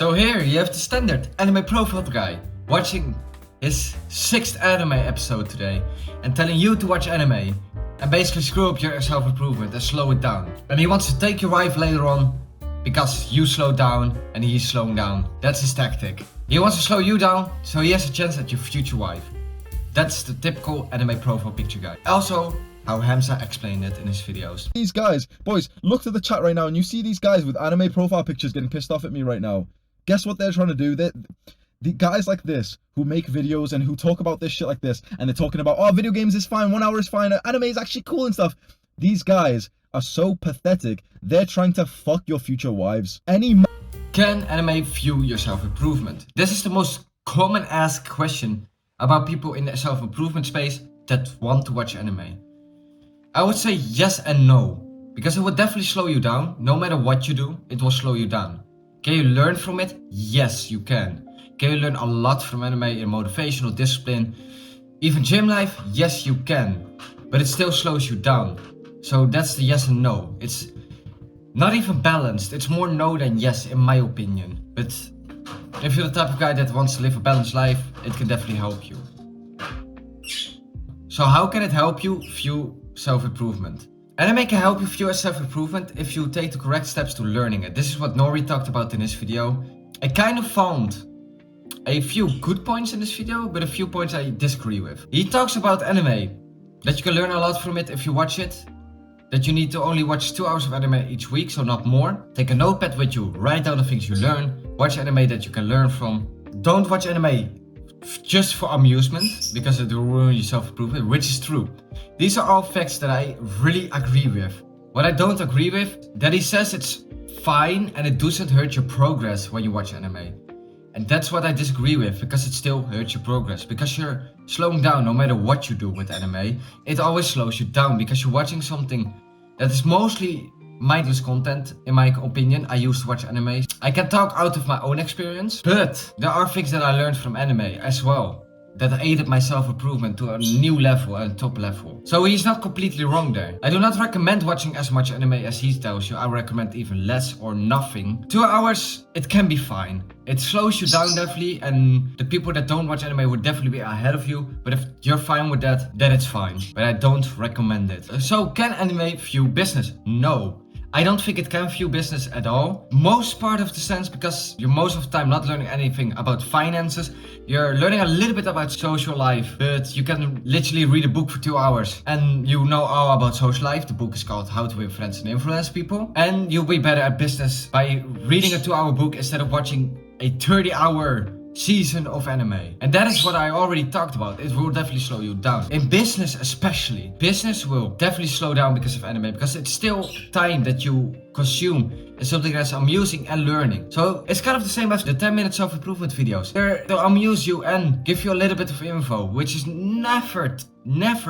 So here you have the standard anime profile guy watching his 6th anime episode today and telling you to watch anime and basically screw up your self-improvement and slow it down. And he wants to take your wife later on because you slowed down and he's slowing down. That's his tactic. He wants to slow you down so he has a chance at your future wife. That's the typical anime profile picture guy. Also, how Hamza explained it in his videos. These guys, boys, look to the chat right now and you see these guys with anime profile pictures getting pissed off at me right now. Guess what they're trying to do? The guys like this who make videos and who talk about this shit like this, and they're talking about, oh, video games is fine, 1 hour is fine, anime is actually cool and stuff. These guys are so pathetic. They're trying to fuck your future wives. Can anime fuel your self-improvement? This is the most common asked question about people in the self-improvement space that want to watch anime. I would say yes and no, because it will definitely slow you down. No matter what you do, it will slow you down. Can you learn from it? Yes, you can. Can you learn a lot from anime in motivational discipline? Even gym life? Yes, you can. But it still slows you down. So that's the yes and no. It's not even balanced. It's more no than yes, in my opinion. But if you're the type of guy that wants to live a balanced life, it can definitely help you. So how can it help you fuel self-improvement? Anime can help you fuel self-improvement if you take the correct steps to learning it. This is what Nori talked about in his video. I kind of found a few good points in this video, but a few points I disagree with. He talks about anime, that you can learn a lot from it if you watch it, that you need to only watch 2 hours of anime each week, so not more. Take a notepad with you, write down the things you learn, watch anime that you can learn from. Don't watch anime just for amusement, because it will ruin your self-improvement, which is true. These are all facts that I really agree with. What I don't agree with, that he says it's fine and it doesn't hurt your progress when you watch anime. And that's what I disagree with, because it still hurts your progress. Because you're slowing down no matter what you do with anime. It always slows you down because you're watching something that is mostly mindless content, in my opinion. I used to watch anime. I can talk out of my own experience, but there are things that I learned from anime as well that aided my self-improvement to a new level and top level. So he's not completely wrong there. I do not recommend watching as much anime as he tells you. I recommend even less or nothing. 2 hours, it can be fine. It slows you down definitely, and the people that don't watch anime would definitely be ahead of you. But if you're fine with that, then it's fine. But I don't recommend it. So can anime fuel business? No. I don't think it can fuel business at all. Most part of the sense, because you're most of the time not learning anything about finances. You're learning a little bit about social life, but you can literally read a book for 2 hours and you know all about social life. The book is called How to Win Friends and Influence People. And you'll be better at business by reading a 2-hour book instead of watching a 30-hour season of anime. And that is what I already talked about. It will definitely slow you down. In business especially. Business will definitely slow down because of anime, because it's still time that you consume and something that's amusing and learning. So it's kind of the same as the 10-minute self-improvement videos. They're to amuse you and give you a little bit of info, which is never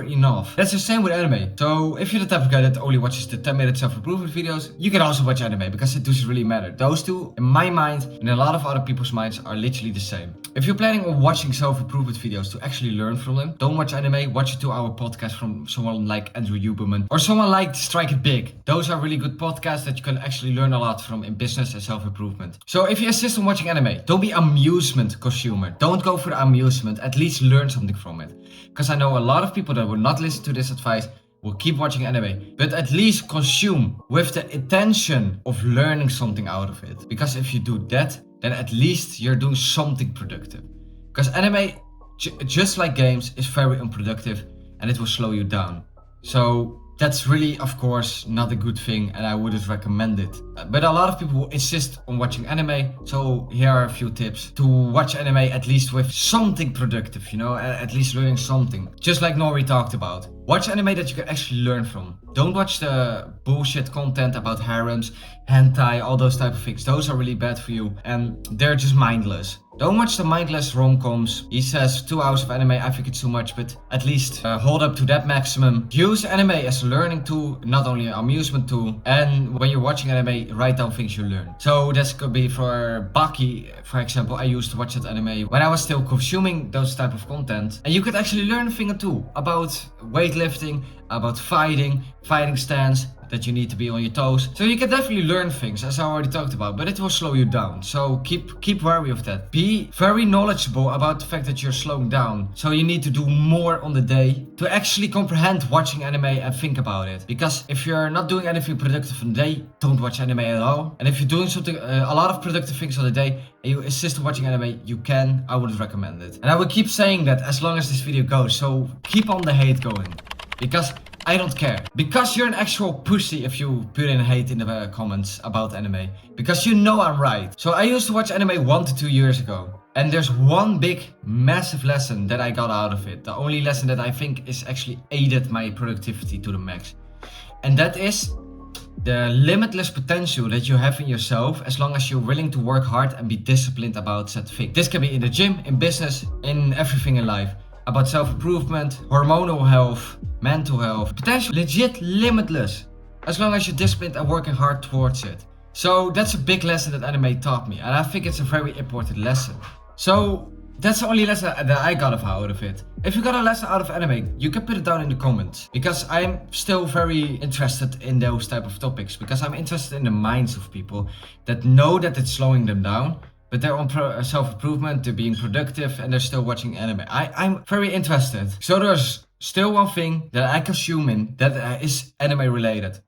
enough. That's the same with anime. So if you're the type of guy that only watches the 10-minute self-improvement videos, you can also watch anime because it doesn't really matter. Those two, in my mind, and in a lot of other people's minds, are literally the same. If you're planning on watching self-improvement videos to actually learn from them, don't watch anime, watch a 2-hour podcast from someone like Andrew Huberman or someone like Strike It Big. Those are really good podcasts that you can actually learn a lot from in business and self-improvement. So if you insist on watching anime, don't be amusement consumer. Don't go for the amusement, at least learn something from it. Because I know a lot of people that will not listen to this advice will keep watching anime, but at least consume with the intention of learning something out of it. Because if you do that, then at least you're doing something productive. Because anime, just like games, is very unproductive and it will slow you down. So that's really, of course, not a good thing and I wouldn't recommend it. But a lot of people will insist on watching anime. So here are a few tips to watch anime at least with something productive, you know, at least learning something. Just like Nori talked about. Watch anime that you can actually learn from. Don't watch the bullshit content about harems, hentai, all those type of things. Those are really bad for you and they're just mindless. Don't watch the mindless rom-coms. He says 2 hours of anime, I think it's too much, but at least hold up to that maximum. Use anime as a learning tool, not only an amusement tool. And when you're watching anime, write down things you learn. So this could be for Baki, for example. I used to watch that anime when I was still consuming those type of content. And you could actually learn a thing or two about weightlifting, about fighting stance, that you need to be on your toes. So you can definitely learn things, as I already talked about, but it will slow you down. So keep wary of that. Be very knowledgeable about the fact that you're slowing down. So you need to do more on the day to actually comprehend watching anime and think about it. Because if you're not doing anything productive on the day, don't watch anime at all. And if you're doing something, a lot of productive things on the day, and you insist on watching anime, you can. I would recommend it. And I will keep saying that as long as this video goes. So keep on the hate going. Because I don't care. Because you're an actual pussy if you put in hate in the comments about anime. Because you know I'm right. So I used to watch anime 1 to 2 years ago. And there's one big, massive lesson that I got out of it. The only lesson that I think is actually aided my productivity to the max. And that is the limitless potential that you have in yourself as long as you're willing to work hard and be disciplined about said thing. This can be in the gym, in business, in everything in life. About self-improvement, hormonal health, mental health. Potential legit limitless. As long as you're disciplined and working hard towards it. So that's a big lesson that anime taught me. And I think it's a very important lesson. So that's the only lesson that I got out of it. If you got a lesson out of anime, you can put it down in the comments. Because I'm still very interested in those type of topics. Because I'm interested in the minds of people that know that it's slowing them down. But they're on self-improvement, they're being productive, and they're still watching anime. I'm very interested. So there's still one thing that I consume in that is anime related.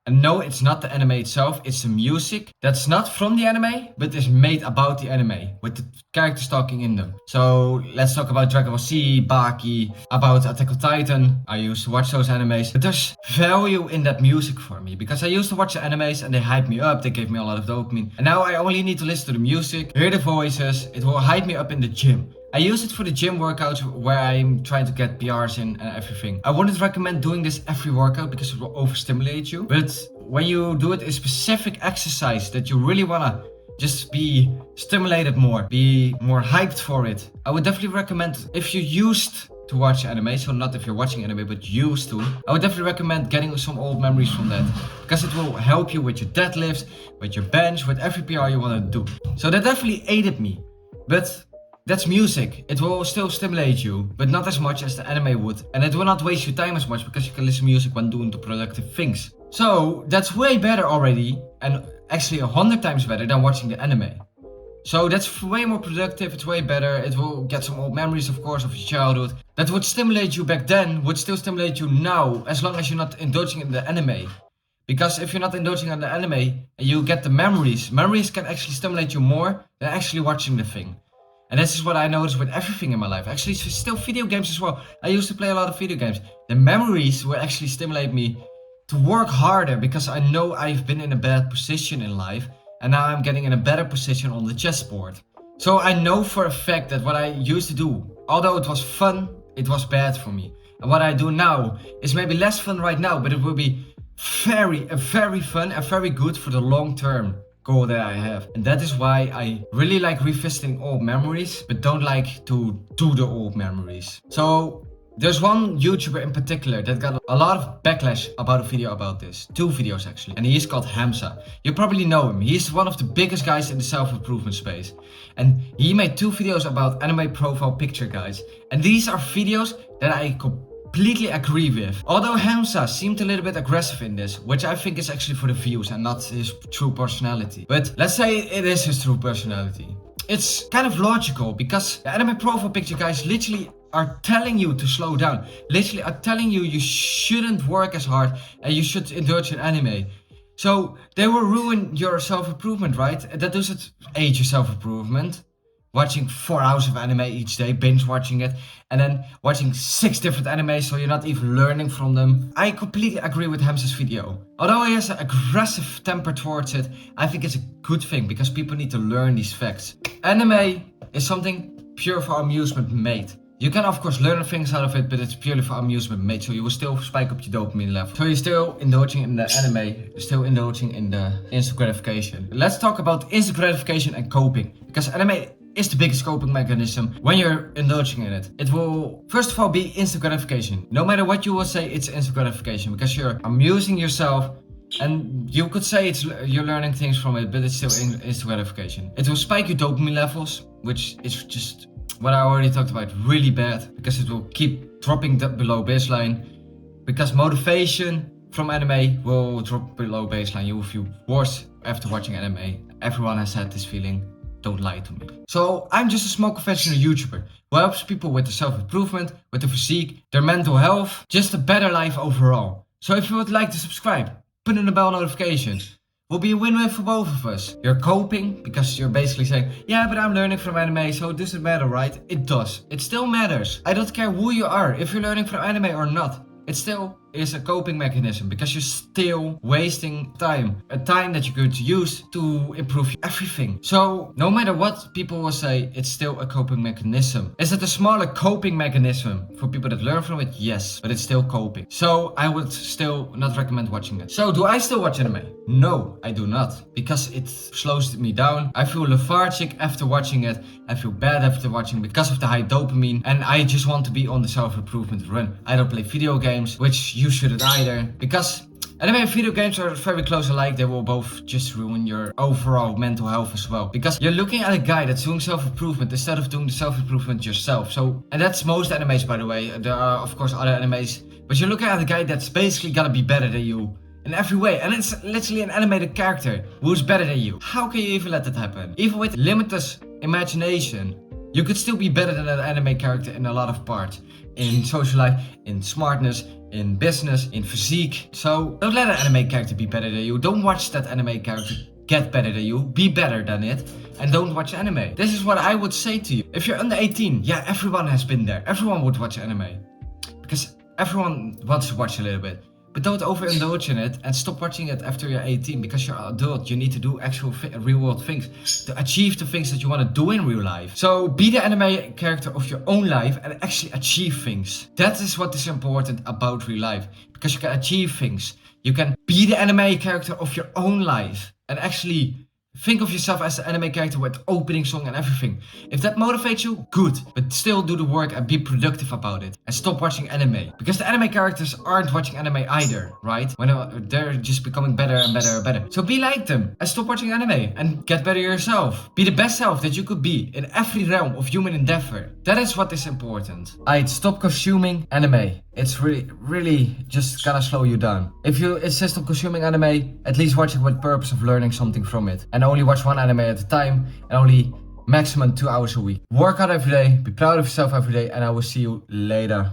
And no, it's not the anime itself, it's the music that's not from the anime, but is made about the anime, with the characters talking in them. So let's talk about Dragon Ball Z, Baki, about Attack on Titan. I used to watch those animes, but there's value in that music for me, because I used to watch the animes and they hyped me up, they gave me a lot of dopamine. And now I only need to listen to the music, hear the voices, it will hype me up in the gym. I use it for the gym workouts where I'm trying to get PRs in and everything. I wouldn't recommend doing this every workout because it will overstimulate you. But when you do it a specific exercise that you really wanna just be stimulated more, be more hyped for it, I would definitely recommend, if you used to watch anime, so not if you're watching anime but used to, I would definitely recommend getting some old memories from that, because it will help you with your deadlifts, with your bench, with every PR you wanna do. So that definitely aided me. But that's music. It will still stimulate you, but not as much as the anime would. And it will not waste your time as much because you can listen to music when doing the productive things. So that's way better already, and actually 100 times better than watching the anime. So that's way more productive, it's way better. It will get some old memories, of course, of your childhood. That would stimulate you back then, would still stimulate you now, as long as you're not indulging in the anime. Because if you're not indulging in the anime, and you get the memories can actually stimulate you more than actually watching the thing. And this is what I noticed with everything in my life. Actually, still video games as well. I used to play a lot of video games. The memories will actually stimulate me to work harder, because I know I've been in a bad position in life. And now I'm getting in a better position on the chessboard. So I know for a fact that what I used to do, although it was fun, it was bad for me. And what I do now is maybe less fun right now, but it will be very fun and very good for the long term goal that I have. And that is why I really like revisiting old memories, but don't like to do the old memories. So there's one YouTuber in particular that got a lot of backlash about a video about this. 2 videos actually. And he is called Hamza. You probably know him. He's one of the biggest guys in the self-improvement space. And he made 2 videos about anime profile picture guys. And these are videos that I completely agree with. Although Hamza seemed a little bit aggressive in this, which I think is actually for the views and not his true personality. But let's say it is his true personality. It's kind of logical, because the anime profile picture guys literally are telling you to slow down. Literally are telling you you shouldn't work as hard and you should indulge in anime. So they will ruin your self-improvement, right? That doesn't aid your self-improvement. Watching 4 hours of anime each day, binge watching it, and then watching 6 different animes so you're not even learning from them. I completely agree with Hamza's video. Although he has an aggressive temper towards it, I think it's a good thing, because people need to learn these facts. Anime is something pure for amusement made. You can of course learn things out of it, but it's purely for amusement made, so you will still spike up your dopamine level. So you're still indulging in the anime, you're still indulging in the instant gratification. Let's talk about instant gratification and coping, because anime is the biggest coping mechanism when you're indulging in it. It will first of all be instant gratification. No matter what you will say, it's instant gratification, because you're amusing yourself, and you could say you're learning things from it, but it's still instant gratification. It will spike your dopamine levels, which is just what I already talked about, really bad, because it will keep dropping below baseline. because motivation from anime will drop below baseline. You will feel worse after watching anime. Everyone has had this feeling. Don't lie to me. So I'm just a small confessional YouTuber who helps people with their self-improvement, with their physique, their mental health, just a better life overall. So if you would like to subscribe, put in the bell notifications. Will be a win-win for both of us. You're coping because you're basically saying, yeah, but I'm learning from anime, so it doesn't matter, right? It does. It still matters. I don't care who you are, if you're learning from anime or not. It still is a coping mechanism because you're still wasting time. A time that you could use to improve everything. So no matter what people will say, it's still a coping mechanism. Is it a smaller coping mechanism for people that learn from it? Yes, but it's still coping. So I would still not recommend watching it. So do I still watch anime? No, I do not. Because it slows me down. I feel lethargic after watching it. I feel bad after watching because of the high dopamine. And I just want to be on the self-improvement run. I don't play video games, which you shouldn't either, because anime and video games are very close alike. They will both just ruin your overall mental health as well, because you're looking at a guy that's doing self-improvement instead of doing the self-improvement yourself. So, and that's most animes, by the way. There are of course other animes, but you're looking at a guy that's basically gonna be better than you in every way, and it's literally an animated character who's better than you. How can you even let that happen? Even with limitless imagination, you could still be better than an anime character in a lot of parts. In social life, in smartness, in business, in physique. So don't let an anime character be better than you. Don't watch that anime character get better than you. Be better than it. And don't watch anime. This is what I would say to you. If you're under 18, yeah, everyone has been there. Everyone would watch anime. Because everyone wants to watch a little bit. But don't overindulge in it and stop watching it after you're 18, because you're an adult. You need to do actual real world things to achieve the things that you want to do in real life. So be the anime character of your own life and actually achieve things. That is what is important about real life, because you can achieve things. You can be the anime character of your own life and actually think of yourself as the anime character with opening song and everything. If that motivates you, good. But still do the work and be productive about it. And stop watching anime. Because the anime characters aren't watching anime either, right? When they're just becoming better and better and better. So be like them and stop watching anime and get better yourself. Be the best self that you could be in every realm of human endeavor. That is what is important. I'd stop consuming anime. It's really just gonna slow you down. If you insist on consuming anime, at least watch it with the purpose of learning something from it. And only watch one anime at a time, and only maximum 2 hours a week. Work out every day, be proud of yourself every day, and I will see you later.